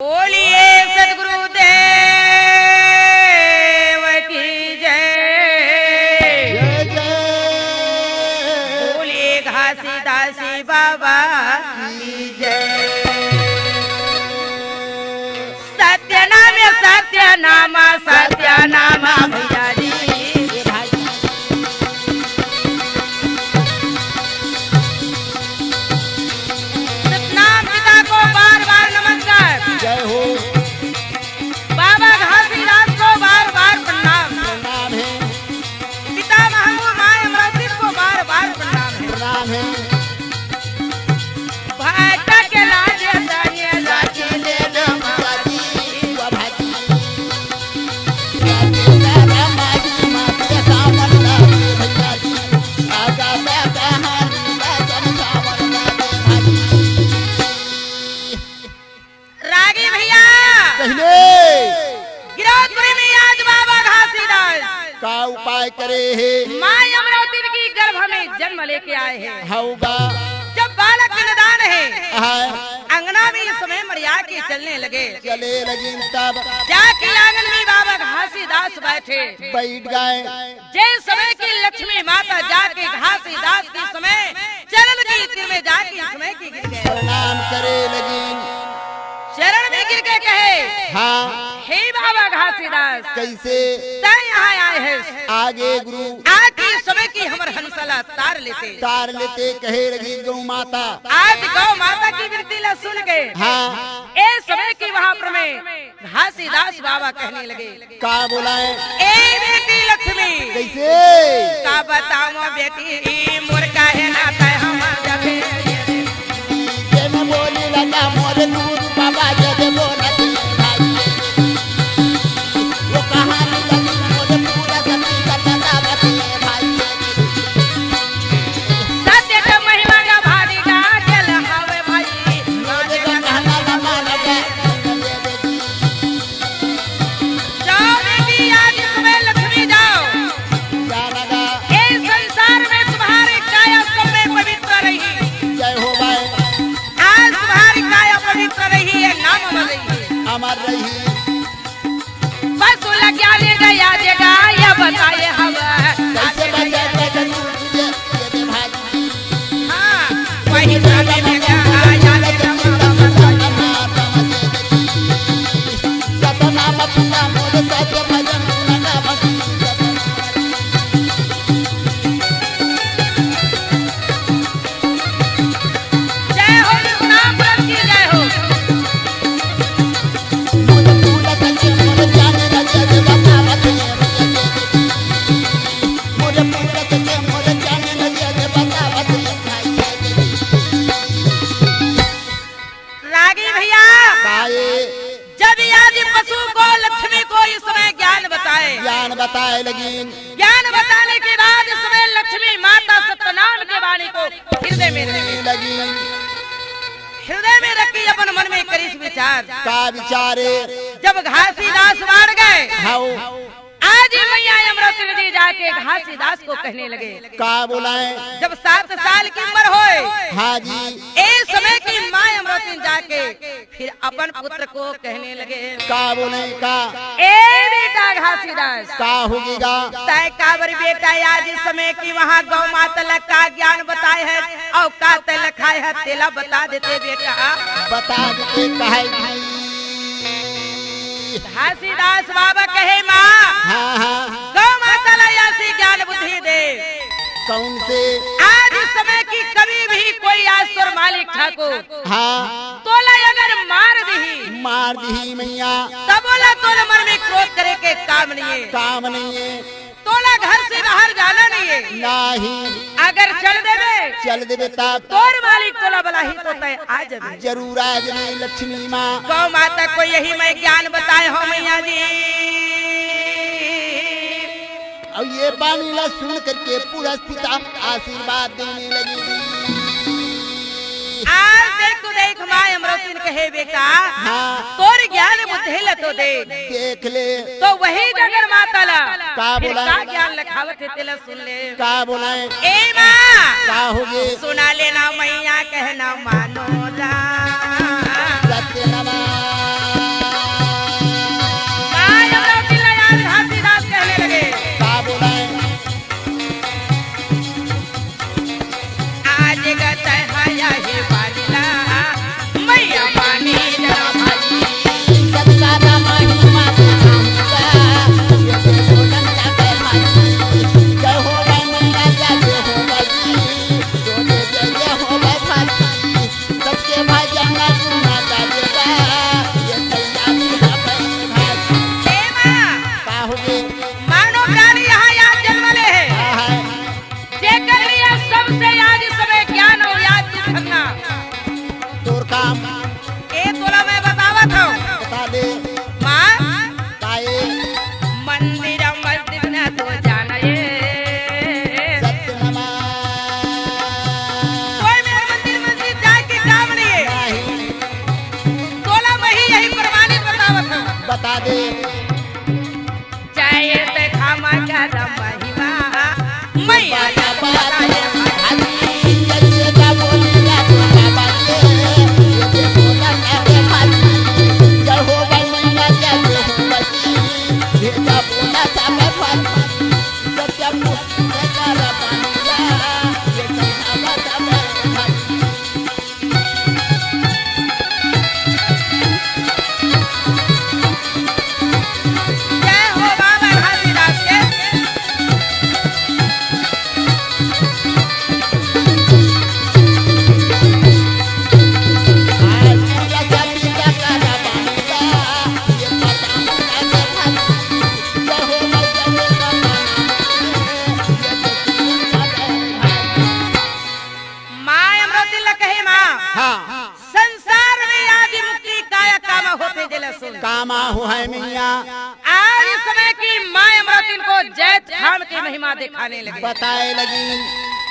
बोलिए सदगुरु देव की जय। बोलिए घासीदासी बाबा की जय। सत्यनाम सत्यनामा सत्यनामा भैया जी। सतनाम पिता को बार बार नमस्कार। जय हो। बाबा घासीदास को बार बार प्रणाम। प्रणाम है। पिता महबूब माँ अमृति को बार बार प्रणाम है। प्रणाम है। भाटा के लाजे दाने लाजे ले भाजी वो भाजी रागी भैया पहले गिरौदपुरी में आज बाबा घासीदास का उपाय करे है माँ अमृति की गर्भ में जन्म लेके आए हैं। होगा जब बालक निदान है है अंगना में इस समय मरिया के चलने लगे। चले लगी तब जाके आंगन में बाबा घासीदास बैठे। बैठ गए। जिस समय की लक्ष्मी माता जाके घासीदास के समय चरण की तीर में जाके समय की गिर गए। प्रणाम करे लगी। शरण में गिर के कहे हाँ हे बाबा घासीदास कैसे तय यहाँ आए हैं। आगे गुरु आज की समय की हमर हंसला तार लेते कहे लगी गौ माता। आज गौ माता की वृत्ति ला सुन के हाँ ए समय की वहाँ पर में घासीदास बाबा कहने लगे का बोलाए ए बेटी लक्ष्मी कैसे का बताओ बेटी मोर काहे ना तय हम जबे जे मैं बोली लगा मोर दूध बाबा जब बोला भाई वो कहानी लगी मोर पूरा सती कथा बती भाई सत्य का महिमा का भारी का जल हवे भाई मोरे का कहना लगा लगा जाओ बेटी आज तुम्हें लक्ष्मी जाओ जा लगा इस संसार में तुम्हारी काया सब में पवित्र रही। जय हो भाई आज तुम्हारी काया पवित्र रही है नाम अमर रही है। अमर रही बस क्या ले गया जगा या बताए हवा कैसे बजा के तुझे ये भाई हाँ वही जाने में क्या आया ले सतनाम पिता मोर सत्य भजन लगा भक्ति जय हो नाम की जय हो। मोर पूरा सत्य मोर जाने लगे बता बता मोर पूरा सत्य मोर जाने लगे बता बता रागी भैया काए जब आदि पशु को लक्ष्मी को इस समय ज्ञान बताए लगी ज्ञान बताने के बाद इस समय लक्ष्मी माता सत्यनाम के वाणी को हृदय में रखी अपन मन में करीस विचार का विचारे जब घासीदास मार गए हाउ आज मैया अमृति नदी जाके घासीदास को कहने लगे का बोलाए जब 7 साल की उम्र होए हाँ जी इस समय की माँ अमृति जाके फिर अपन पुत्र को कहने लगे का बोले का ए बेटा घासीदास का होगीगा तय काबर बेटा आज इस समय की वहाँ गौ माता का ज्ञान बताए है और का तय लखाए है तेला बता देते बेटा। बता देते कहे घासीदास बाबा कहे माँ हाँ हाँ गौ माता ला ऐसी ज्ञान बुद्धि दे कौन से आज इस समय की कभी भी कोई आसुर मालिक ठाकुर हाँ तोला अगर मार दी मैया तब बोला तोला मन में क्रोध करे के काम नहीं है काम नहीं है तोला घर से बाहर जाना नहीं है नहीं अगर चल देवे तब तोर मालिक तोला बला ही तो तय आ जावे जरूर आज नहीं लक्ष्मी माँ गौ माता को यही मैं ज्ञान बताए हो मैया जी। और ये बानी ला सुन करके पूरा पिता आशीर्वाद देने लगी आज देख माँ अमृति कहे बेटा हाँ तोर ज्ञान बुद्धि ल तो देख ले तो वही जगर माता ला का बोला का ज्ञान लखावत है तेला सुन ले का बोलाए ए माँ का होगे सुना लेना मैया कहना मानो ला सत्य नमः और काम ए तोला मैं बतावत हूँ बता दे माँ काए मंदिर मस्जिद न तो जाना ये सत्य नमा कोई मेरे मंदिर मस्जिद जाके काम नहीं है नहीं तोला मैं ही यही प्रमाणित बतावत हूँ बता दे चाहे ते खामा का महिमा मैया कामा हो है मिया आज इस समय की माँ अमृतिन को जैत खाम की महिमा दिखाने लगी बताए लगी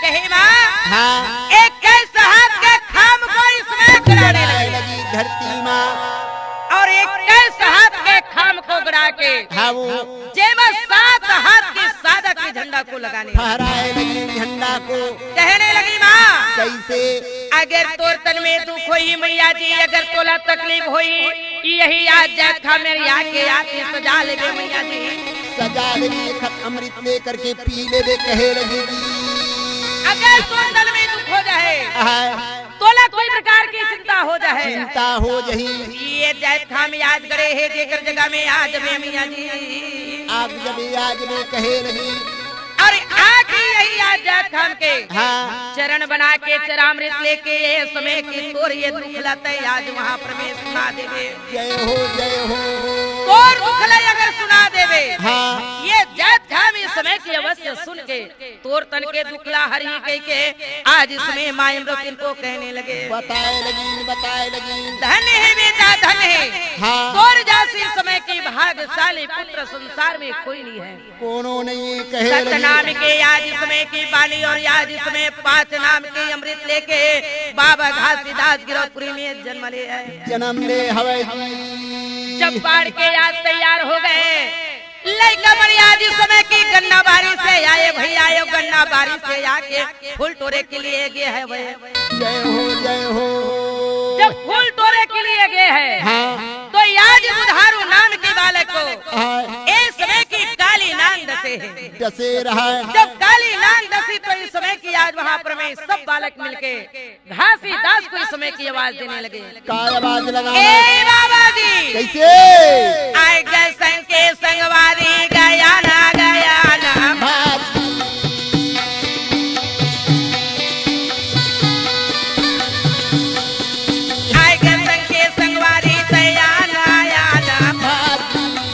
कही माँ हाँ एक कैसे हाथ के खाम को इसमें गिराने लगी धरती माँ और एक कैसे हाथ के खाम को गिरा के हाँ वो जेब 7 हाथ की सादा की झंडा को लगाने फहराए लगी झंडा को कहने लगी माँ कैसे अगर तोर तन में दुख होई मैया जी अगर तोला तकलीफ होई यही आज जैत खा मेरी आके आके सजा ले मैया जी सजा ले खत अमृत लेकर के पी ले कहे लगेगी अगर तोर तन में दुख हो जाए तोला कोई प्रकार की चिंता हो जाए चिंता हो जही ये जैत खा में याद करे है जेकर जगह में आज में मैया जी आप जब आज में कहे लगी और आखिर यही आज जैत खान के हाँ चरण बना के चरामृत लेके ये समय की तोर ये दुख लाते आज वहाँ प्रवेश सुना देवे जय हो तोर दुख लाई अगर सुना देवे हाँ ये जैत खान इस समय की अवश्य सुन के तोर तन के दुखला हरी कह के आज इसमें माँ अमृतिन को कहने लगे बताए लगी धन है बेटा धन है हाँ तोर जैसी समय की भाग्यशाली पुत्र संसार में कोई नहीं है कोनो नहीं कहे लगी नाम के आज इसमें की बानी और आज इसमें 5 नाम के अमृत लेके बाबा घासीदास गिरौपुरी में जन्म ले है जन्म ले हवे जब बाढ़ के आज तैयार हो गए लड़का बड़ी आज इस समय की गन्ना बारी से आए भैया आयो गन्ना बारी से आके फूल तोड़े के लिए गए है भैया जय हो जब फूल तोड़े के लिए गए है हाँ तो आज बुधारू नाम के बालक को हाँ इस समय की काली नांग दसे है डसे रहा जब काली नांग दसी तो इस समय की आज वहाँ पर में सब बालक मिलके घासीदास को इस समय की आवाज देने लगे काय आवाज लगा ए बाबा जी कैसे आए गए संग के संगवारी गया ना आए गए संग के संगवारी तैयार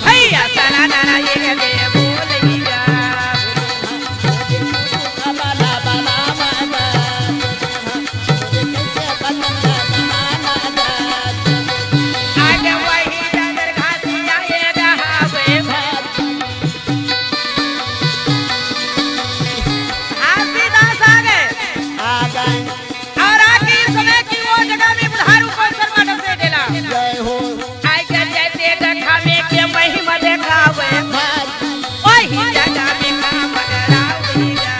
भैया चला ना ये दे बोलेगा आगे वही डगर घासी आएगा हावे घासीदास आ गए और आगे इस समय की वो जगह में बुधारू को शर्मा से डेला जय हो आगे जैसे देखा में के महिमा देखावे वही जगह में काम करावेगा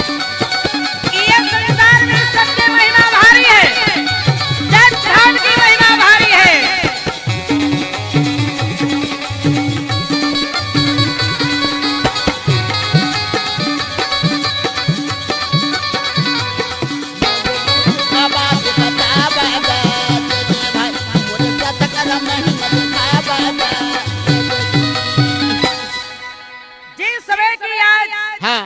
ये संसार में सबकी महिमा भारी है जैत खान की महिमा भारी है जिस समय की आज हाँ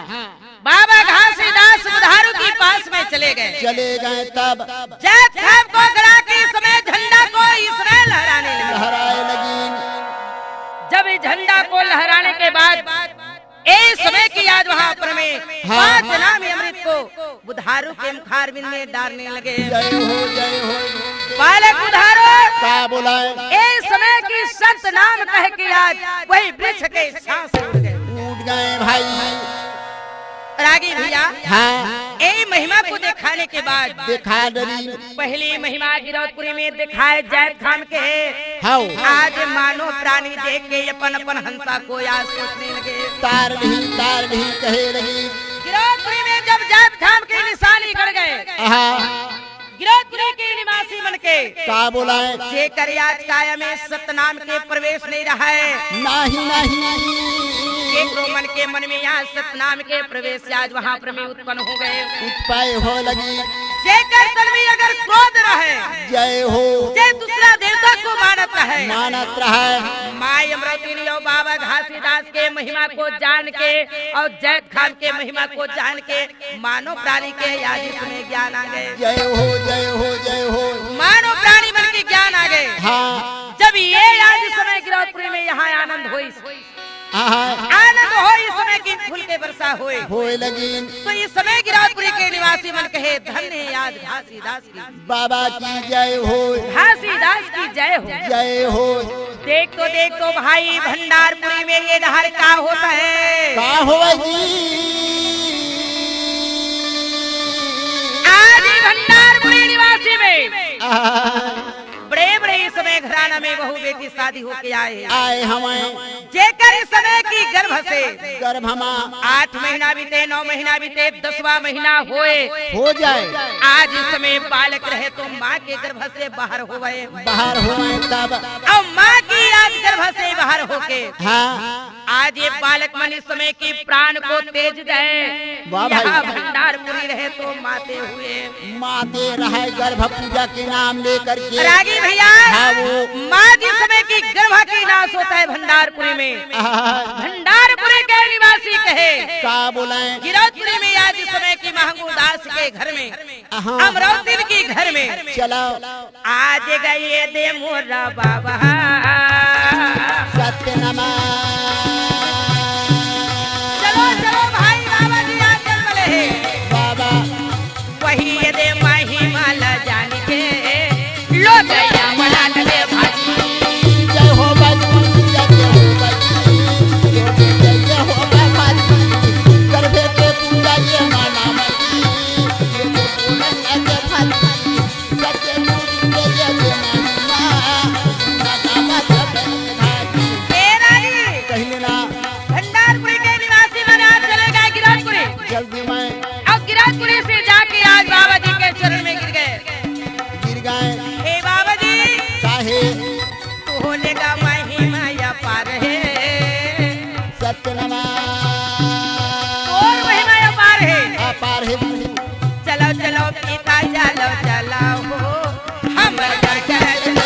बाबा घासीदास बुधारू के पास में चले गए चले गए तब जैत खान को गड़ा के समय झंडा को इसने में हाँ। 5 नाम अमृत को बुधारू के मुखारबिंद में डालने लगे। जय हो बालक बुधारू का बुलाए इस समय की संत नाम कह के आज वही वृक्ष के सांस उड़ गए। उठ गए भाई। रागी भैया हाँ यही महिमा को दिखाने के बाद दिखा डरी पहली महिमा गिरौदपुरी में दिखाए जैत खान के हाँ आज मानो प्राणी देख के अपन अपन हंसा को याद सोचने लगे। तार नहीं कहे लगी। गिरौदपुरी में जब जैत खान के निशानी कर गए हाँ गिरौदपुरी के निवासी मन के का बुलाए जेकर आज काया में सतनाम के प्रवेश नहीं रहा है नहीं एक मन के मन में यहाँ सतनाम के प्रवेश आज वहाँ पर में उत्पन्न हो गए। उत्पाय हो लगी। जेकर तन में अगर क्रोध रहे जय हो जे दूसरा देवता को मानत रहे माई अमृतिनी और बाबा घासीदास के महिमा को जान के और जैत खान के महिमा को जान के मानव प्राणी के याद में ज्ञान आ गए। जय हो मानव प्राणी मन के ज्ञान आ गए। हाँ जब ये आज समय गिरौदपुरी में यहाँ आनंद हुई आनंद हो इस समय की फूल के वर्षा होए लगी। तो इस समय गिरौदपुरी के निवासी मन कहे धन्य है आज घासीदास की बाबा की जय हो घासीदास की जय हो। देख तो भाई भंडारपुरी में ये डहर का होता है का होगी आज भंडारपुरी निवासी में बड़े इस समय घराना में बहू बेटी शादी होके आए हमें जेकर इस समय की गर्भ से गर्भ हम 8 महीना बीते 9 महीना बीते 10वां महीना हो जाए। आज इस समय बालक रहे तो माँ के गर्भ से बाहर हो गए तब और माँ की आज गर्भ से बाहर होके हाँ आज ये बालक मन इस समय की प्राण को तेज गए। यहाँ भंडारपुरी रहे तो माते रहे गर्भ पूजा के नाम लेकर के रागी भैया माँ जिस समय की गर्भ की नाश होता है भंडारपुरी में भंडारपुरी के निवासी कहे का बुलाए गिरौदपुरी में आज इस समय की महंगू दास के घर में अमरौती के घर में चलो आज गए दे मोरा बाबा सत्य नमा चलो भाई बाबा जी आज जन्म ले बाबा वही ये दे महिमा ला जान के लो दया बना ले भाई जय हो बाजी जय हो बाजी गर्भे के पूजा ये माना भंडारपुरी के निवासी मना चले गए गिरौदपुरी जल्दी में अब गिरौदपुरी से जाके आज बाबा जी के चरण में गिर गए। हे बाबा जी काहे तू होने का महिमा या पार है सत्य नमा और महिमा या पार है अपार है। चलो पिता चलो हो हम घर चलो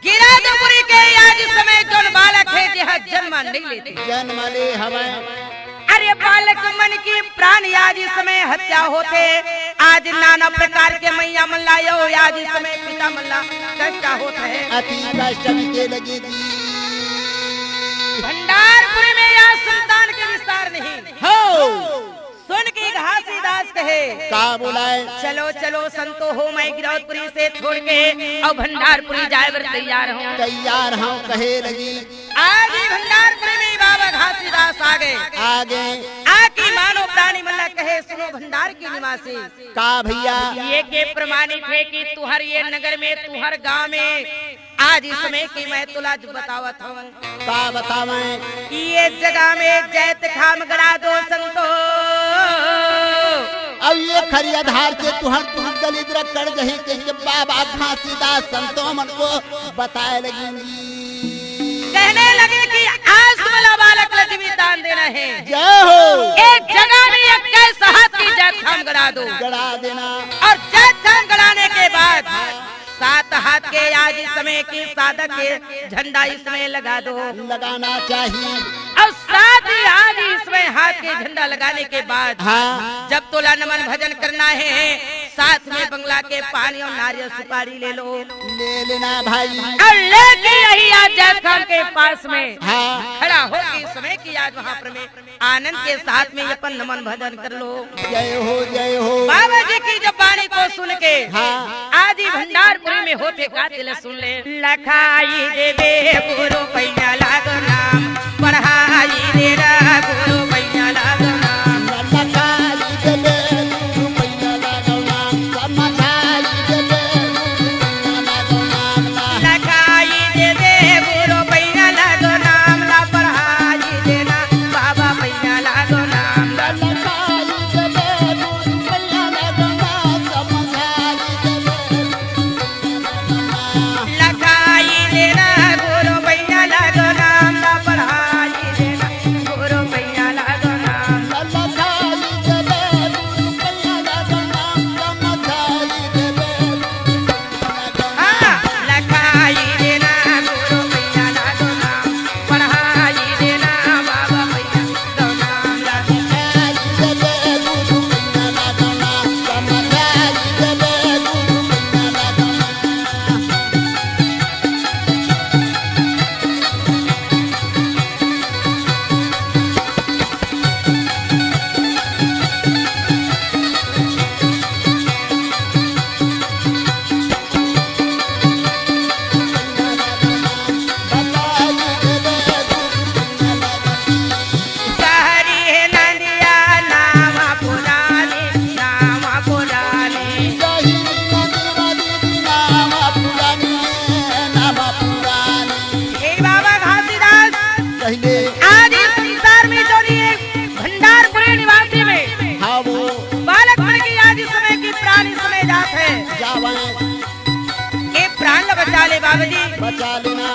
गिरौदपुरी के आज समय जो बालक है जन्म नहीं लेते जन्म ले हमें अरे बालक मन की प्राण आज इस समय हत्या होते आज नाना प्रकार के मैया मल्ला यो आज इस समय पिता मल्ला कष्ट होता है अति कष्ट के लगी भंडारपुरी में यहाँ संतान के विस्तार नहीं हो सुन के घासीदास कहे का बुलाए चलो संतो हो मैं गिरौदपुरी से छोड़ के और भंडारपुरी जाए बर तैयार हूँ कहे लगी। आज ही भंडारपुरी में बाबा घासीदास आ गए आकी मानो प्राणी मल्ला कहे सुनो भंडार के निवासी का भैया ये के प्रमाणित है कि तुहर ये नगर में तुहर गांव में आज इसमें की मैं तुला बतावत हूँ का बतावे ये जगह में जैत खाम गड़ा दो संतो अब ये खरियाधार के तुहर दलिद्र कर गही के बाबा घासीदास संतों मन को बताए लगेंगी कहने लगे कि आज तुम्हारा बालक लक्ष्मी दान देना है जय हो एक जगह में एक कैसा हाथ की जैत खाम गड़ा दो गड़ा देना और जैत खाम गड़ाने के बाद 7 हाथ के आज समय की साधक के झंडा इसमें लगा दो लगाना चाहिए और साथ ही आज इसमें हाथ के झंडा लगाने के बाद हाँ जब तोला नमन भजन करना है साथ में बंगला के पानी और नारियल सुपारी ले लो ले लेना भाई और लेके यही आज जैत खान के पास में हाँ खड़ा हो इस समय की आज वहाँ पर में आनंद के साथ में अपन नमन भजन कर लो जय हो बाबा जी की जब वाणी को सुन के हाँ आदि भंडारपुरी में होते का दिल सुन ले लखाई देवे गुरु पैया लाग नाम पढ़ाई दे रा गुरु पैया लाग नाम लखाई देवे गुरु पैया लाग नाम समझाई देवे गुरु पैया लाग नाम लखाई देवे गुरु पैया लाग नाम ला पढ़ाई देना बाबा पैया लाग नाम लखाई देवे गुरु पैया लाग नाम समझाई देवे लखाई देना गुरु पैया लाग नाम ला पढ़ाई देना गुरु पैया लाग नाम लखाई देवे गुरु पैया लाग नाम समझाई देवे हाँ लखाई देना गुरु पैया लाग नाम पढ़ाई देना बाबा पैया लाग नाम ला कहरी है नंदिया नामा पुरानी नामा पुरानी हे बाबा घासीदास आज इस संसार में जो नहीं है भंडारपुरी निवासी में बालक मन की आज इस समय की प्राण इस समय जात है ये प्राण ल बचा ले बाबा जी बचा लेना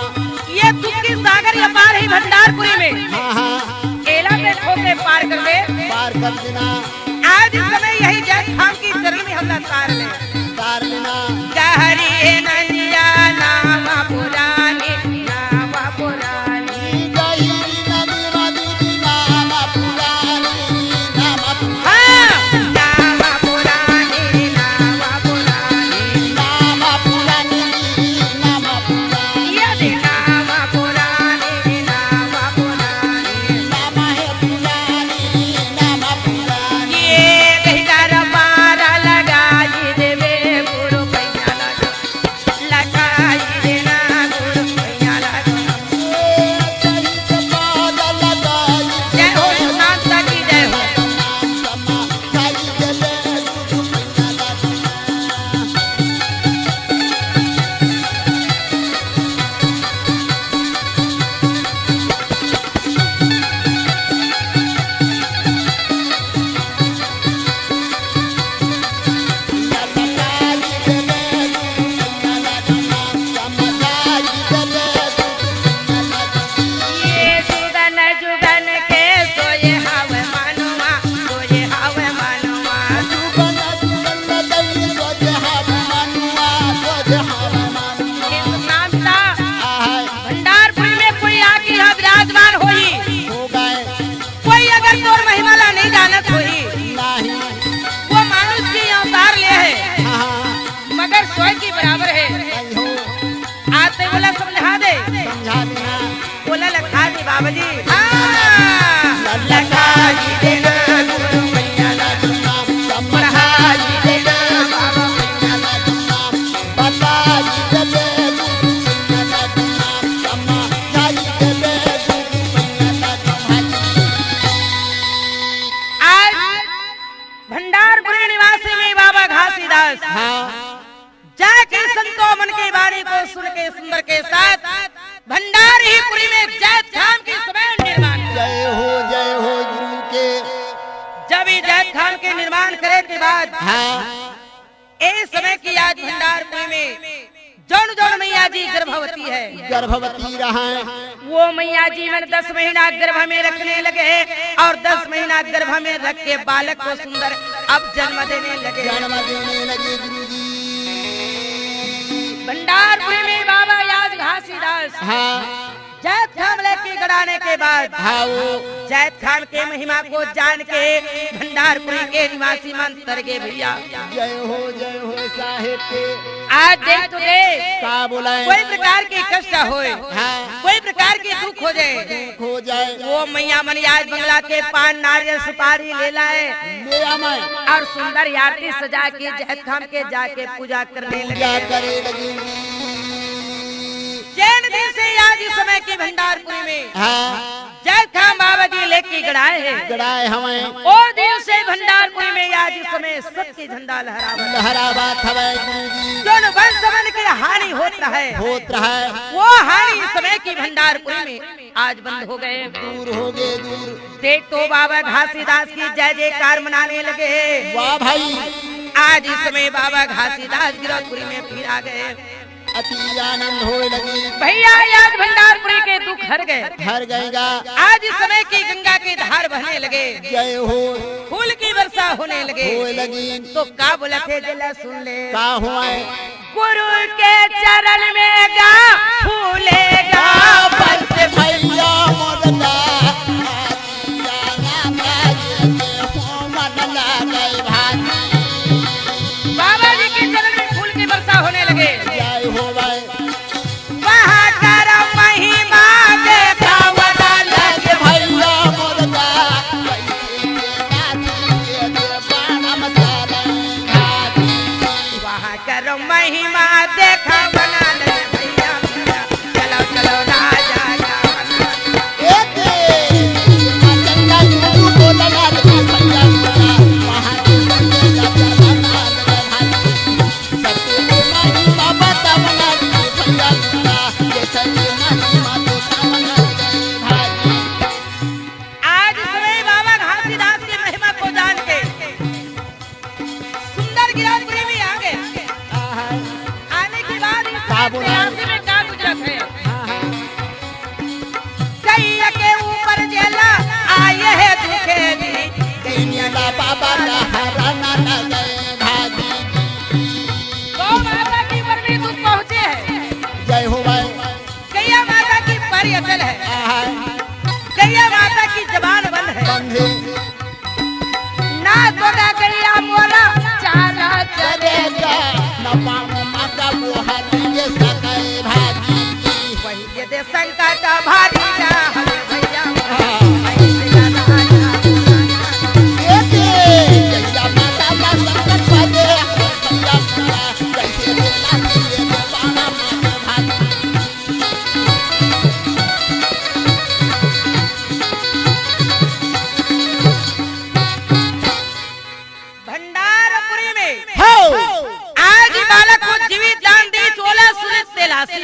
ये दुख की सागर या पार ही भंडारपुरी में हाँ हाँ केला पे ठोके पार कर दे पार कर देना आज इस समय यही जैत खान की चरण में हमला तार ले तार लेना कहरी है नंदिया नामा पुरानी नामा पुरानी हाँ नामा पुरानी नामा पुरानी यदि नामा पुरानी नामा पुरानी ये कहीं कर पारा लगाई देवे गुरु पैया लगाई देना गुरु पैया जय हो शांता की जय हो ये जुगन जुगन के सोए हवे मानुआ सोए हवे मानुआ नामता भंडारपुरी में कोई आके यहाँ विराजमान होई कोई अगर तोर महिमाला नहीं जानत होई वो मानुष की अवतार ले है मगर सोए की बराबर है आते बोला समझा दे बोला लखा दे बाबा जी लखा जी देना गुरु मैया पढ़ाई देना बाबा आज भंडारपुरी निवासी में बाबा घासीदास जाके संतों मन की वाणी को सुन के इस सुंदर के साथ भंडारीपुरी में जैत खान की सभा निर्माण जय हो गुरु के। जब ये जैत खान के निर्माण करे के बाद इस समय की आज भंडारपुरी में जौन जौन मैया जी गर्भवती है, गर्भवती रहा वो मैया जी मैंने 10 महीना गर्भ में रखने लगे और 10 महीना गर्भ में रख के बालक को सुंदर अब जन्म देने लगे। गुरु जी। भंडारपुरी में बाबा याद घासीदास जैत खान लेके गड़ाने के बाद वो जैत खान के महिमा को जान के भंडारपुरी के निवासी मन तरगे भैया। जय हो साहेब के। आज देख तो का बोलाए कोई प्रकार की कष्ट होए, कोई प्रकार की दुख हो जाए, वो मैया मन आज बंगला के पान नारियल सुपारी ले लाए और सुंदर आरती सजा के जैत खान के जाके पूजा करने लगे। जैन दिन से आज इस समय की भंडारपुरी में जैत खान बाबा जी लेके गड़ाए हमें ओ दिन से भंडारपुरी में आज इस समय सबकी झंडा लहरावत हवे। जो वंश के हानि होत रहा है वो हानि इस समय की भंडारपुरी में आज बंद हो गए, दूर हो गए। देख तो बाबा घासीदास की जय जयकार मनाने लगे। वाह भाई, आज इस समय बाबा घासीदास गिरौदपुरी में फिर आ गए, अति आनंद हो लगी भैया। आज भंडारपुरी के दुख हर गएगा। आज इस समय की गंगा की धार बहने लगे। जय हो। फूल की वर्षा होने लगे। तो का बोला थे जला सुन ले, का हुआ गुरु के चरण में गा फूलेगा बस भैया मोरदा बाबा जी के चरण में फूल की वर्षा होने लगे। जय हो भाई। वहाँ कर महिमा देखा बना लगे भैया मोरदा वहाँ कर महिमा देखा बना लगे भैया। चलो चलो राजा आज समय बाबा घासीदास की महिमा को जान के सुंदर गिरौदपुरी में आ गए। आने के बाद इस इतिहास में क्या गुजरत है, कैया के ऊपर जेला आए है दुखे बाबा गौ माता की ऊपर भी दुख पहुँचे है। जय हो भाई। कैया माता की परी अचल है, कैया माता की जबान बंद है। ना तोड़ा कैया मोरा चारा चलेगा न पाऊं माता वो हाथी सके भागी वही यदि संकट भारी ना हमें भैया भंडारपुरी में आज बालक को जीवित दान दी 16 सुनित तेलासी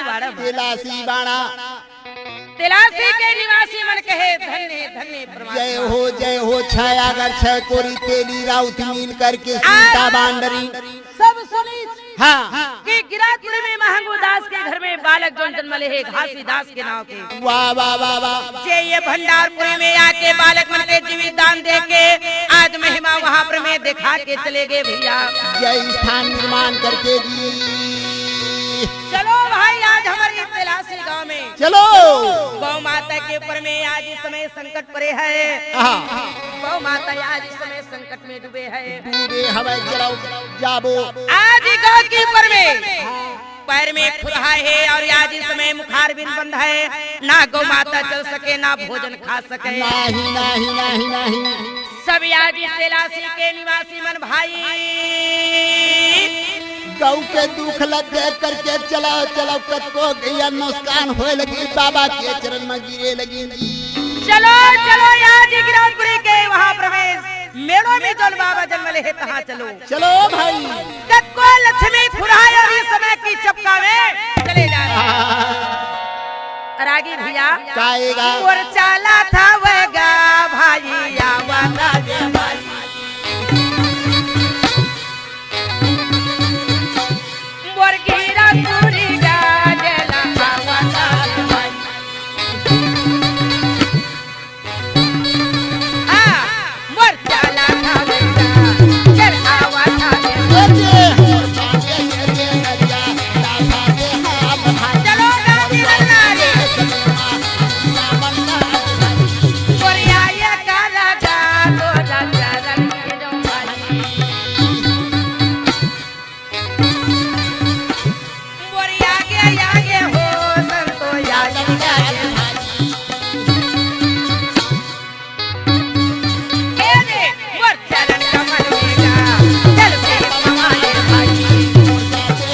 बाड़ा तेलासी के निवासी मन कहे धन्य धन्य परमात्मा। जय हो छाया अगर छह कोरी तेली राउत मिल करके सीता बांडरी सब सुनी कि गिरौदपुरी में महंगू दास के घर में बालक जो जन्म ले है घासीदास के नाम के। वाह वाह वाह वाह। जे ये भंडारपुरी में आके बालक मन के जीवित दान दे के आज महिमा वहाँ पर में दिखा के चले गए भैया। जय स्थान निर्माण करके दी। चलो भाई आज हमारी तेलासी गांव में चलो। गौ माता के ऊपर में आज इस समय संकट पड़े है। गौ माता आज इस समय संकट में डूबे है। डूबे हमें चलाओ जाबो। आज गौ के ऊपर में पैर में खुदा है और आज इस समय मुखार बिन बंद है। ना गौ माता चल सके ना भोजन खा सके। नहीं नहीं नहीं नहीं। सब आज तेलासी के निवासी मन भाई गौ के दुख लग करके चलाओ चलाओ कतको गैया नुकसान होए लगी बाबा के चरण में गिरे लगी। चलो चलो आज गिरौदपुरी के वहाँ प्रवेश मेड़ों में जल बाबा जन्म ले कहाँ चलो। चलो भाई। कतको लक्ष्मी फुराए और इस समय की चपका में चले जा रहे हैं। रागी भैया गाएगा और चाला था वगा भाई आवता गे भाई और गिरा पूरी गाजला आवता गे भाई हां मोर चाला था वगा चल आवता गे चलो गाजी लगना रे कोरिया ये काला गा तो चरण के जो भाई कोरिया आगे हो संतो याद गाजे ए रे मोर चरण कमल मेगा चल पे हमारे भाई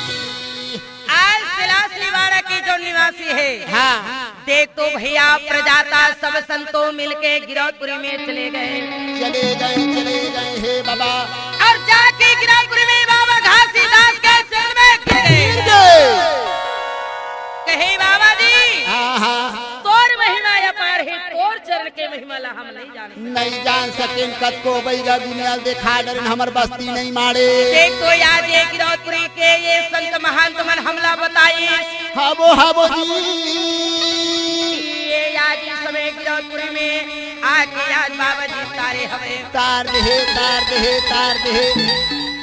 आज सिलासीवाड़ा की जो निवासी है देख तो भैया प्रजाता सब संतों मिलके गिरौदपुरी में चले गए हे बाबा और जाके गिरौदपुरी में बाबा घासीदास के चरण में गिर गए कहे बाबा जी तोर महिमा अपार है तोर चरण के महिमा ला हम नहीं जानते नहीं जान सके कत को बैगा दुनिया देखा डर हमर बस्ती नहीं मारे देख तो याद ये गिरौदपुरी के ये संत महान तुमन हमला बताइए हबो ये आज इस समय गिरौदपुरी में आके आज बाबा जी तारे हवे तार दे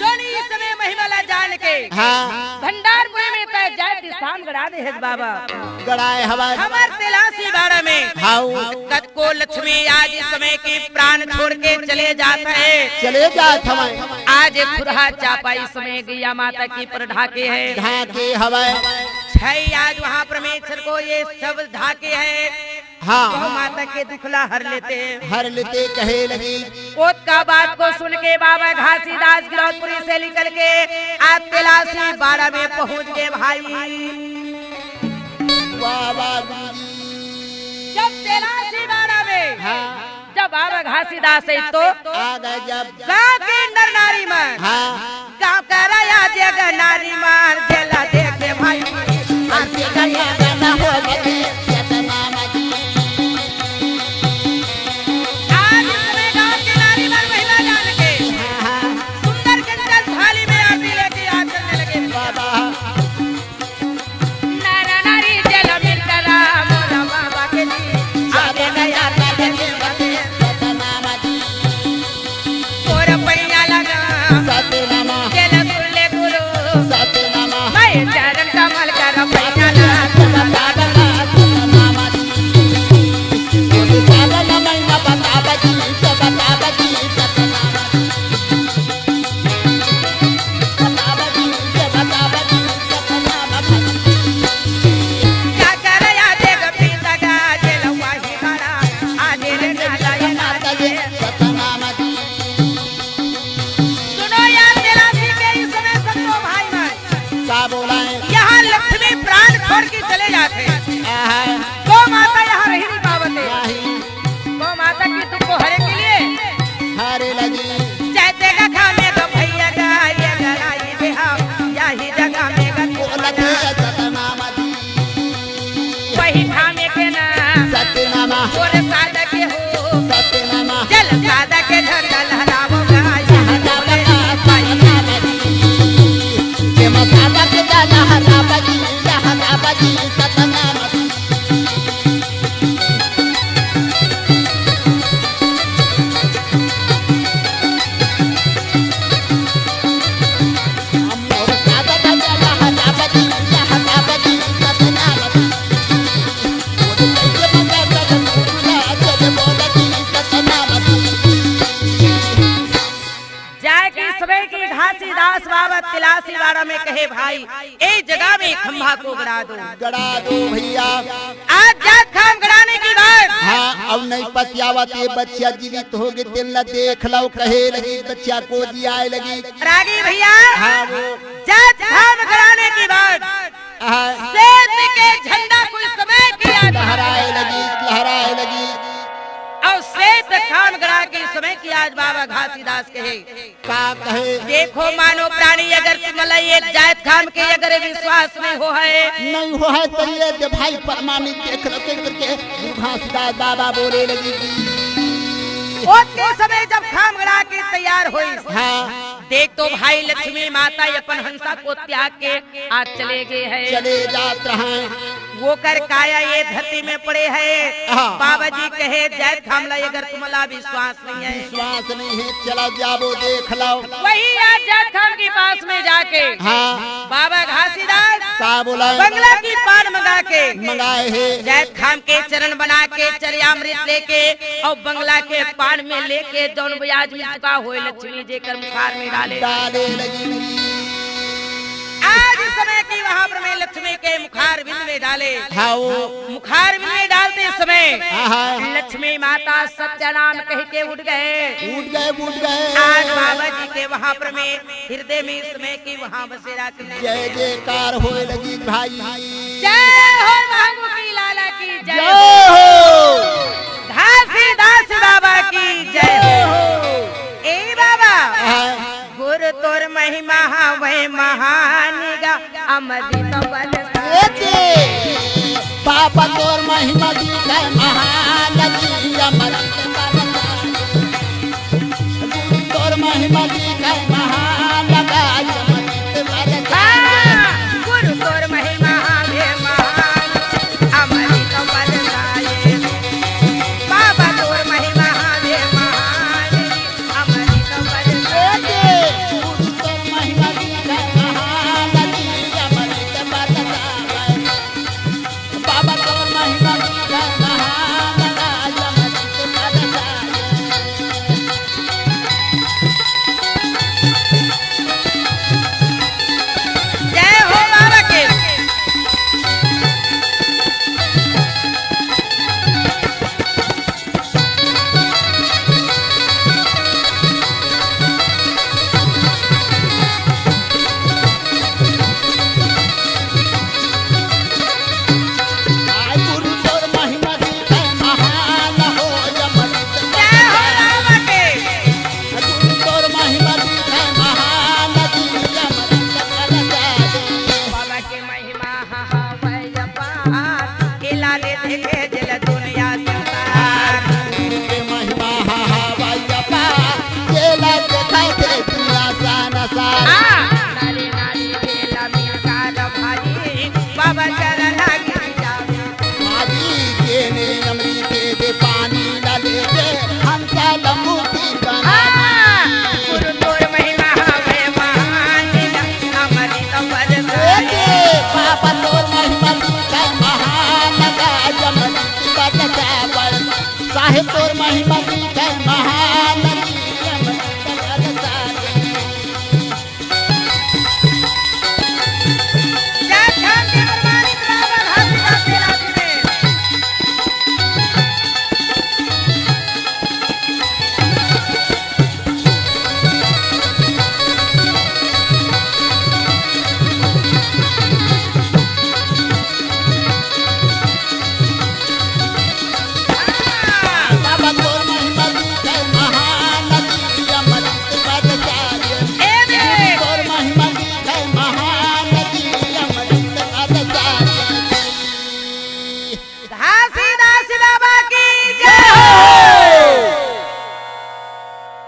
जोनी इस समय महिमा ला जान के भंडारपुरी में तय जाति स्थान गड़ा दे है बाबा गड़ाए हमारे हमार तिलासी बाड़ा में कत को लक्ष्मी आज इस समय की प्राण छोड़ के चले जात हमारे आज खुरहा चापा इस समय गैया माता की पर ढाके है ढाके हवाए छह आज वहाँ परमेश्वर को ये सब ढाके है गौ माता के दुखला हर लेते कहे लगी ओत का बात को सुन के बाबा घासीदास गिरौदपुरी से निकल के आज तिलासी बाड़ा में पहुँच गए भाई जब तिलासी बाड़ा में जब बाबा घासीदास है तो गाँव के नर नारी मार गाँव का राया जगह नारी मार झेला देखे भाई चरण कमल कर यहाँ लक्ष्मी प्राण छोड़ के चले जाते गौ माता यहाँ रही नहीं पावते गौ माता की तुमको हरे के लिए हरे लगी चाहते का खाने का भैया का ये गलाई बिहाव यही जगह में वही खाने के ना सत्यनामा और सादा के हो सत्यनामा जल सादा के झंडा लहरावो घासीदास बाबा तिलासीवाड़ा में कहे भाई ए जगह में खंभा को गड़ा दो भैया आज जात खाम गड़ाने की बात अब नहीं पतियावत ये बच्चा जीवित हो गए तेल देख लो कहे लगी बच्चा को दिया लगी रागी भैया जात खाम गड़ाने की बात के झंडा कुछ समय किया लहराए लगी और श्वेत खान गड़ा के समय की आज बाबा घासीदास कहे का कहे देखो मानो प्राणी अगर तुमला एक जात खाम के अगर विश्वास में हो है नहीं हो है तो ये दे भाई परमाणिक देख रखे करके घासीदास बाबा बोले लगी ओते समय जब खाम गड़ा के तैयार हुई हाँ देख तो भाई लक्ष्मी माता अपन हंसा को त्याग के आज चले गए हैं चले जात रहे वो कर काया ये धरती में पड़े है हाँ। बाबा जी कहे जय खामला अगर तुम्हारा विश्वास नहीं है विश्वास नहीं है चला जाबो देख लो वही आज जय खाम के पास में जाके हाँ बाबा घासीदास का बोला बंगला की पान मंगा के मंगाए है जैत खाम के चरण बना के चरियामृत लेके और बंगला के पान में लेके जौन ब्याज में चुका हुए लक्ष्मी जी कर मुखार में डाले डाले लगी आज इस समय की वहाँ पर मैं लक्ष्मी के मुखार बिंद में डाले हाँ वो मुखार बिंद में डालते समय हाँ। लक्ष्मी माता सत्य नाम कह के उठ गए उठ गए आज बाबा जी के वहाँ पर मैं हृदय में इस समय की वहाँ बसेरा करने जय जयकार होए लगी भाई जय हो महामुखी लाला की जय जय हो घासीदास बाबा की जय हो ए बाबा हाँ। गुरु तोर महिमा वह महान गा अमृत बल पापा तोर महिमा दिखा महान तोर महिमा दिखा महान गुरु तोर महिमा वे महान अमृत बल गाये बाबा तोर महिमा वे महान अमृत बल महिमा दिखा महान बाबा तोर महिमा दिखा जय हो बाबा के गुरु तोर महिमा दिखा महान हो जय हो बाबा के गुरु तोर महिमा दिखा महान बाबा के महिमा वह अपार खिलाने देखे जल दुनिया संसार के महिमा बाबा केला देखा दे दुनिया सान सार नारी नारी बेला मिलका भाई बाबा चरण लागी जावे मादी के ने अमरी के दे पानी ला ले दे हंसा लमुती बना गुरु तोर महिमा वह महान अमृत बल दे पापा तोर महिमा दिखा महान जमन बता बल साहिब तोर महिमा दिखा महान जय खान के प्रमाणित बाबा घासीदास के राज में बाबा तोर महिमा दिखा महान जमन बता ए दे तोर महिमा दिखा महान जमन बता घासीदास बाबा की जय हो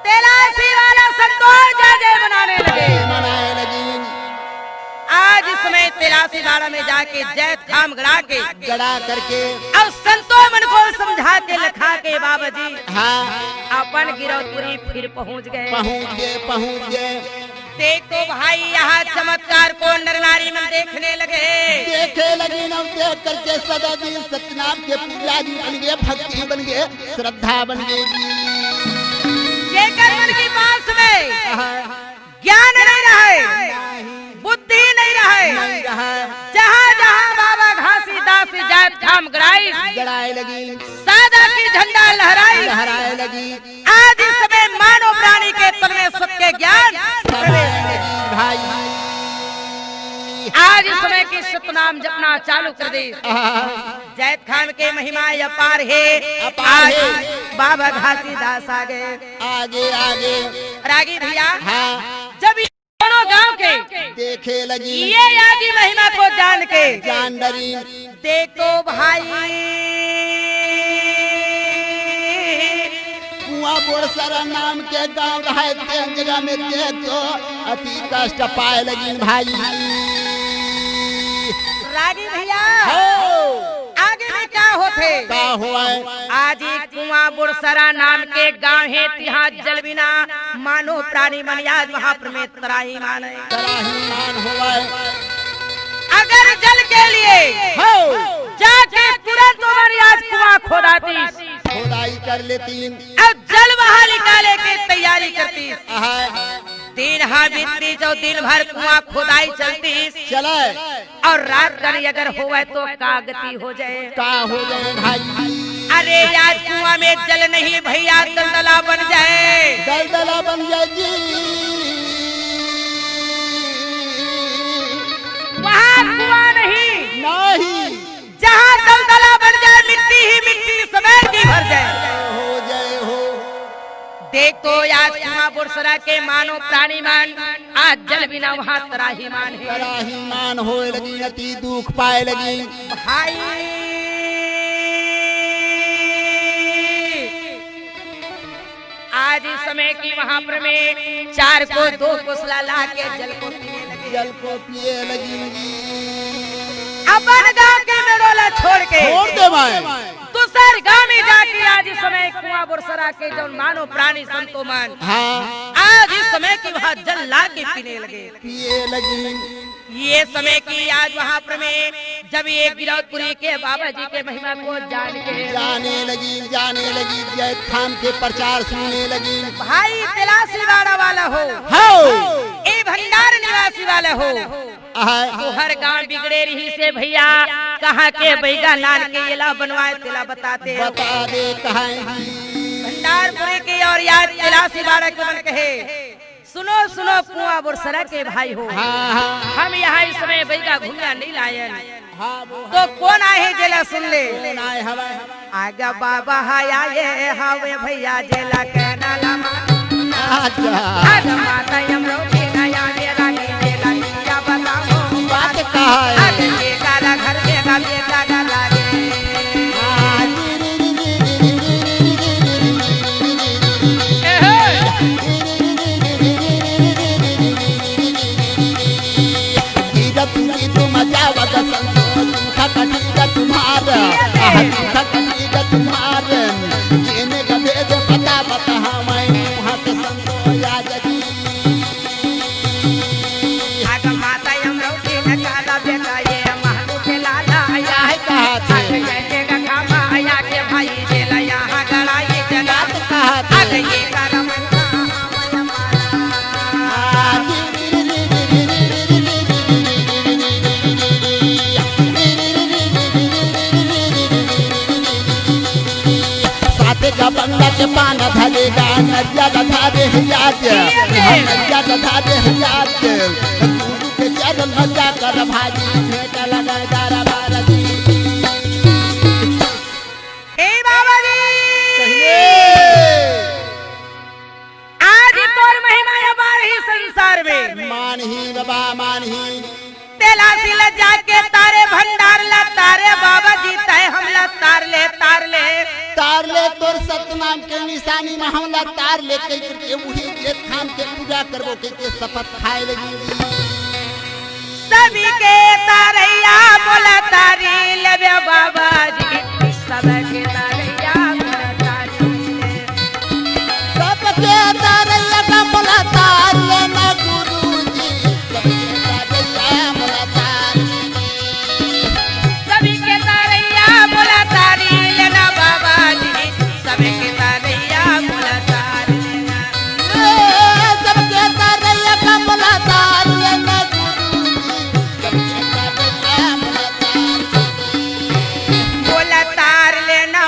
तेलासी वाला संतोष जय जय बनाने लगे मनाए लगी आज इस समय तेलासी वाला में जाके जैत खाम गड़ा के गड़ा करके और संतो मन को समझा के लखा के बाबा जी हाँ अपन गिरौतपुरी फिर पहुंच गए पहुँच गए देख तो भाई यहाँ चमत्कार को नर नारी में देखने लगे देखे लगी न देख करके सदा दिन सत्यनाम के पुजारी बन गए भक्ति बन गए श्रद्धा बन गई जेकर मन की पास में ज्ञान नहीं रहे बुद्धि नहीं रहे जहाँ जहाँ बाबा घासीदास जात खाम गड़ाई गड़ाए लगी सादा की झंडा लहराई लहराए लगी आज इस समय मानव प्राणी के तन में सत्य ज्ञान समाए लगी भाई आज इस समय की सतनाम जपना चालू कर दे। जैद खान के महिमा अपार है। अपार है। आज बाबा घासीदास आगे आगे आगे रागी भैया हाँ जब ये दोनों गांव के देखे लगी ये आदि महिमा को जान के जान डरी देखो भाई कुआं बोरसरा नाम के गांव रहे तेन जगह में देख तो अति कष्ट पाए लगी भाई। रागी भैया हो आगे में क्या होते का हुआ आज ही कुआं बुरसरा नाम के गांव है तिहा जल बिना मानो प्राणी मन आज वहाँ पर में तराही माने तराहीमान हुआ अगर जल के लिए हो जाके तुरंत तुम्हारी आज कुआं खोदाती खुदाई कर लेती अब जल वहाँ निकाले की तैयारी करती आहा, दिन हाँ बीतती जो दिन भर कुआं खुदाई चलती चले और रात कर अगर होवे तो कागती हो जाए का हो जाए भाई। अरे आज कुआं में जल नहीं भैया दलदला बन जाए दलदला बन जाएगी वहाँ कुआं नहीं नहीं जहाँ दलदला बन जाए मिट्टी ही मिट्टी समेत ही भर जाए हो जाए हो देख तो आज कुआं बुरसरा के मानो प्राणी मान आज जल बिना वहाँ तराहीमान है तराहीमान होए लगी अति दुख पाए लगी भाई आज इस समय की वहाँ पर में 4 को 2 कोसला ला के जल को पीने लगे जल को पिए लगी अपन गाँव के मेरोला छोड़ के छोड़ दे माए दूसर गाँव में जाके आज इस समय कुआं बुरसरा के जो मानो प्राणी संतो मान हाँ आज इस समय की वहाँ जल ला के पीने लगे पिए लगी ये समय की आज वहाँ पर में जब ये गिरौदपुरी के बाबा जी के महिमा को जाने लगी जय खान के प्रचार सुनने लगी भाई तिलासी वाड़ा वाला हो ए भंडार निवासी वाला हो तो हर गांव बिगड़े रही से भैया कहाँ के बैगा लाल के इला बनवाए तिला बताते बता दे कहाँ भंडारपुरी की और याद तिलासी वाड़ा के मन कहे सुनो सुनो कुआं बुरसरा के भाई हो हम यहाँ इस समय बैगा घूमना नहीं लाए तो कौन आए जेला सुन ले आगा बाबा हाया ये हावे भैया जेला के नाला आगा माता यमरोटी नया मेरा जेला क्या बताओ बात कहा आगे ये काला घर के गाले लगा लागे तुम्हारे जीने का भेद पता बता हमें वहाँ के संतो या जगी आगा माता यमरोटी न काला बेटा ये महलू के लाला आया है कहा थे जैसे का खामा आया के भाई जेला यहाँ गड़ाई जगा कहा थे आगे ये करम बंदा के पान धरेगा नदिया गधा दे याद नदिया गधा दे याद गुरु के चरण मजा कर भाजी भेटा लगा दारा बारदी हे बाबा जी कहिए आज तोर महिमा अपार ही संसार में मान ही बाबा मान ही तेलासी ल जाके तारे भंडार ला तारे बाबा जी तय हमला तार ले तोर सतनाम के निशानी में हमला तार ले के वही एक खान के पूजा करबो के शपथ खाए लगी सभी के तारैया बोला तारी लेबे बाबा जी सब के तारैया बोला तारी सब के तारैया का बोला तार लेना गुरु जी सब के तारैया बोला तार सभी के तारैया बोला तारी लेना बाबा जी सब के तारैया बोला तारी लेना सब के तारैया का बोला तार लेना गुरु जी सब के तारैया बोला तार बोला तार लेना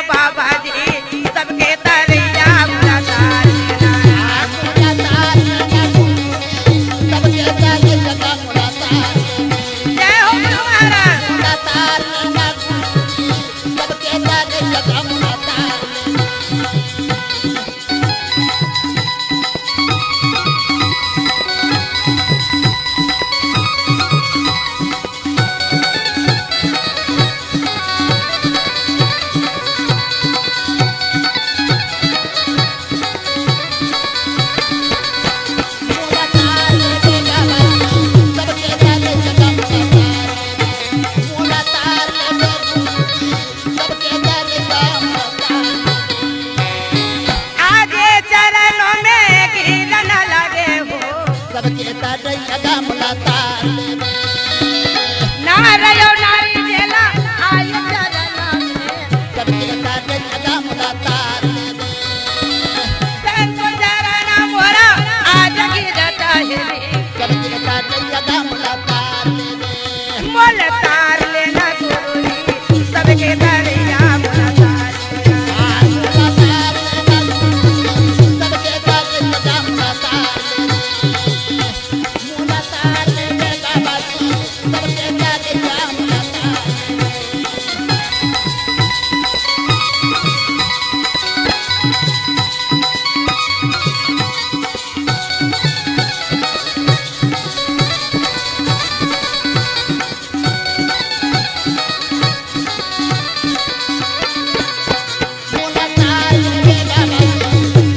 सबके तारे लगा मुलाकात में नारयो नारी जेला आयु चलना में सबके तारे लगा मुलाकात में संग जरना मोरा आज की रता है सबके तारे लगा मुलाकात में मोल तार लेना गुरुजी सबके दरिया मुलाकात सबके तारे लगा मुलाकात मुलाकात में बाबाजी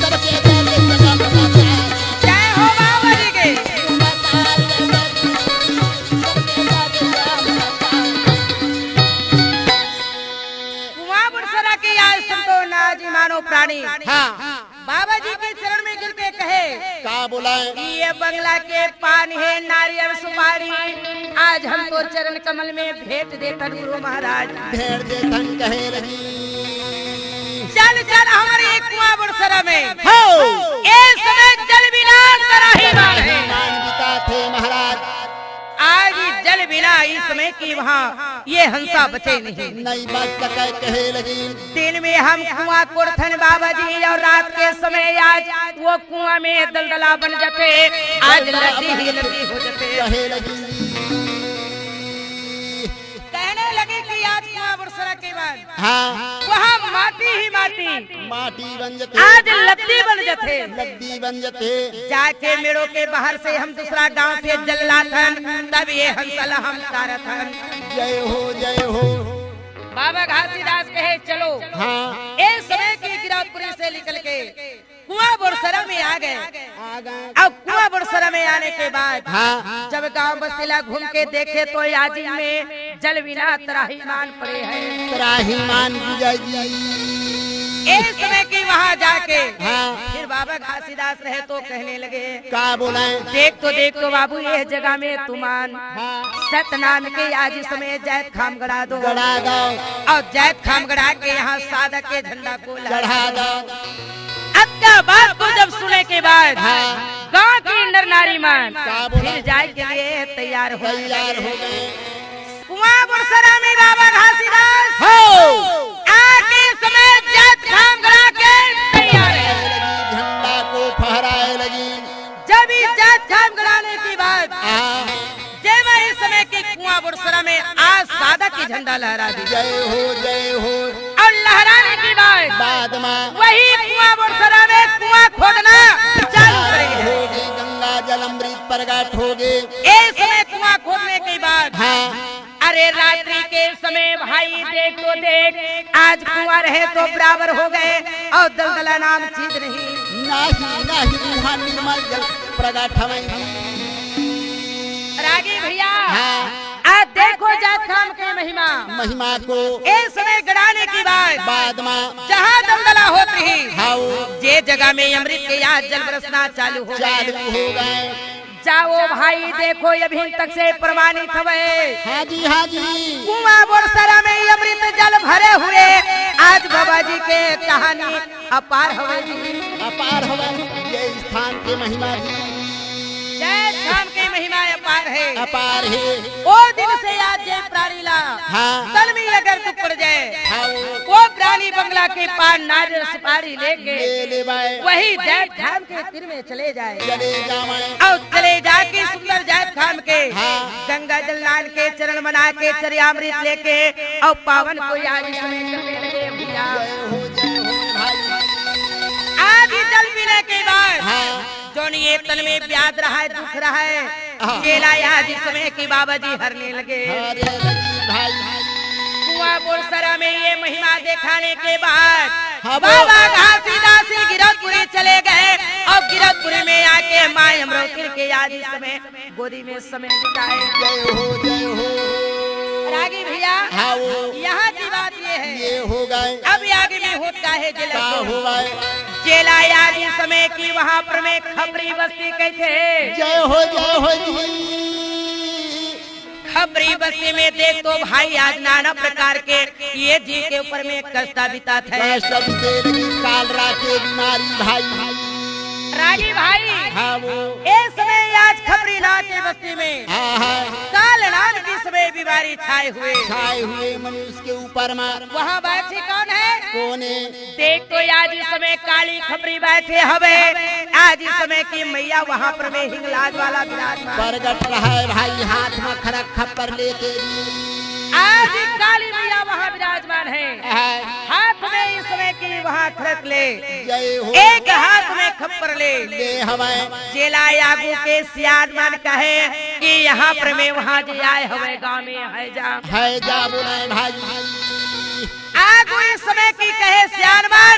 सबके तारे लगा मुलाकात जय हो बाबा जी के कुआं बुरसरा की आज सुनतो नाजी मानो प्राणी बाबा जी के चरण में गिर के कहे का बोलाए ये बंगला के पान है नारियल सुपारी आज हमको चरण कमल में भेंट देता गुरु महाराज भेड़ दे धन कहे रही चल चल हमारे एक कुआं बुरसरा में हो इस समय जल बिना तराहीमान है मान पिता थे महाराज आज ही जल बिना इस समय की वहाँ ये हंसा बचे नहीं नई बात तक कहे लगी दिन में हम कुआं कुड़थन बाबा जी और रात के समय आज वो कुआं में दलदला बन जाते आज लद्दी ही लद्दी हो जाते कहे लगी कहने लगे कि आज कुआं बुरसरा के बाद हाँ वहाँ माटी ही माटी माटी बन जते आज लद्दी बन जाते लद्दी बन जते जाके मेड़ों के बाहर से हम दूसरा गांव से जल लाथन तब ये हंसला हम तारथन जय हो बाबा घासीदास कहे चलो हाँ इस समय की गिरौदपुरी से निकल के कुआं बुरसरा में आ गए आ गए अब कुआं बुरसरा में आने के बाद हाँ जब गांव बस्तीला घूम के देखे तो आजी में जल बिना तराहीमान पड़े हैं त्राहीमान विजय जी इस समय की वहाँ जाके हाँ फिर बाबा घासीदास रहे तो कहने लगे का बोलाए देख तो बाबू ये जगह में तुमान हाँ सतनाम के आज इस समय जैत खाम गड़ा दो गड़ा दो और जैत खाम गड़ा के यहाँ साधक के झंडा को चढ़ा दो अब क्या बात को जब सुने के बाद हाँ गांव की नर नारी मान क्या बोला? फिर जाए के लिए तैयार हो गए कुआं बुरसरा में बाबा घासीदास हो आके समय जैत खाम गड़ा के तैयार है झंडा को फहराए लगी जब ही जैत खाम गड़ाने के बाद हाँ जब इस समय के कुआं बुरसरा में आज साधक की झंडा लहरा दी जय हो और लहराने के बाद बाद में वही कुआं बुरसरा में कुआं खोदना चालू करेंगे होगी गंगा जल अमृत प्रगट होगी इस समय कुआं खोदने के बाद हाँ अरे रात्रि के समय भाई देख तो देख आज कुआं रहे तो बराबर हो गए और दलदला नाम चीज नहीं नहीं वहाँ निर्मल जल प्रगट हमें रागी भैया हाँ आज देखो जात खाम के महिमा को इस समय गड़ाने की बाद में जहाँ दलदला होती है हाँ जे जगह में अमृत के आज जल बरसना चालू हो चालू गए हो गए जाओ भाई देखो अभी तक से प्रमाणित हुए हाँ जी कुआं बुरसरा में अमृत जल भरे हुए आज बाबा जी के कहानी अपार हुए अपार हवा ये स्थान के महिमा जी जय धाम की महिमा अपार है अपार है वो दिन से आज जय प्राणीला हाँ तन में अगर तू पड़ जाए हाँ वो प्राणी बंगला के पार नारियल सुपारी लेके ले बाए वही जय धाम के तीर में चले जाए चले जाए और चले जाके सुंदर जय धाम के हाँ। गंगा जल लाल के चरण बना के चरियामृत लेके और पावन को आज समय करने लगे भैया जय हो भाई आज ही जल पीने के बाद हाँ जोन ये तन में प्याद रहा है दुख रहा है हाँ। केला आज इस समय की बाबा जी हरने लगे हरे लगी भाई कुआं बुरसरा में ये महिमा दिखाने के बाद हाँ, बाबा घासीदास गिरधपुरी चले गए और गिरधपुरी में आके माय अमृतपुर के आज इस समय गोदी में समय बिताए जय हो रागी भैया हाँ यहाँ की बात ये है ये हो गए अब आगे में होता है जिला का हो गए चेला याद इस समय की वहाँ पर में खपरी बस्ती कहते। जय हो जी। खपरी बस्ती में देख तो भाई आज नाना प्रकार के ये जी के ऊपर में कष्टा बिता थे। काल राके बीमारी भाई राजी भाई। हाँ वो इस समय आज खपरी नाथ की बस्ती में हाँ काल नाम की समय बीमारी छाए हुए मनुष्य के ऊपर में वहाँ बैठे कौन है? कौन है? देख तो आज इस समय काली खपरी बैठे हवे। आज इस समय की मैया वहाँ पर में हिंगलाज वाला विराजमान प्रगट रहा है भाई, हाथ में खरक खप्पर लेके। आज काली मैया वहाँ विराजमान है। हाथ में इस समय की वहाँ खरक ले, एक हाथ में खप्पर ले हमें चेला यागू के सियारमान कहे कि यहाँ पर में वहाँ जे आए हवे गाँव में है जा बोले भाई। आगू इस समय की कहे सियारमान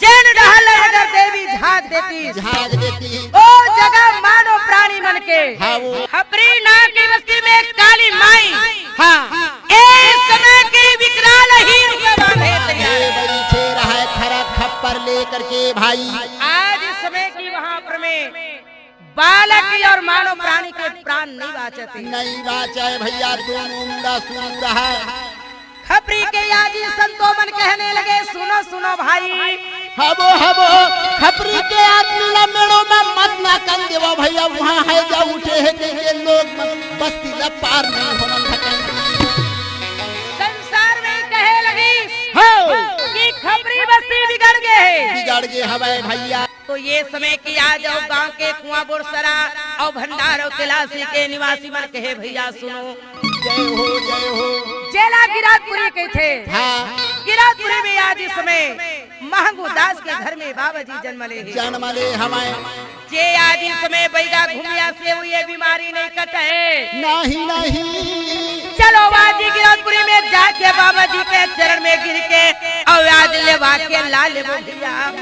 जैन डहल अगर देवी झाग देती ओ जगह मानो प्राणी मन के खपरी नाम की बस्ती में काली माई इस समय की विकराल ही है खरक खप्पर लेकर के भाई। आज इस समय की वहाँ पर में बालक और मानव प्राणी के प्राण नहीं बाचे भैया, दोनों मुंडा सुन रहा है। खपरी के याजी संतोमन कहने लगे सुनो भाई। हबो खपरी के आदमी मेड़ो में मत ना कर देवो भैया, वहाँ है जा उठे है के लोग बस्ती ला पार नहीं होना सकेंगे। संसार में कहे लगी कि खपरी बस्ती बिगड़ गए हवे भैया। तो ये समय की आ जाओ गांव के कुआं बोरसरा और भंडार और तिलासी के निवासी मन कहे भैया सुनो। जय हो चेला गिराजपुरी के थे। गिराजपुरी में आज इस समय महंगू दास के घर में बाबा जी जन्म ले हमें जे आज इस समय बैगा घूमिया से हुई बीमारी नहीं कटे नहीं। चलो बाजी गिराजपुरी में जाके बाबा जी के चरण में गिर के और आज ले वाके ला ले भैया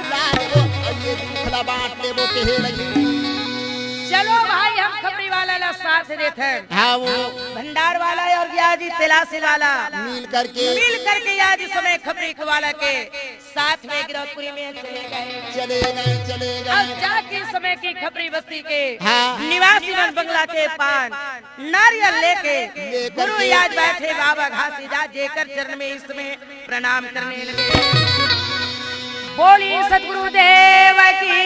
बांट ले वो कहे लगी। चलो भाई हम खपरी वाला ला साथ देते हैं। वो भंडार वाला और याजी तिलासी वाला मिल करके आज इस समय खपरी वाला के साथ में गिरौदपुरी में चले गए। अब जाके इस समय की खपरी बस्ती के निवासी मन बंगला के पान नारियल लेके गुरु आज बैठे बाबा घासीदास जेकर चरण में इस समय प्रणाम करने लगे। बोली सतगुरुदेव की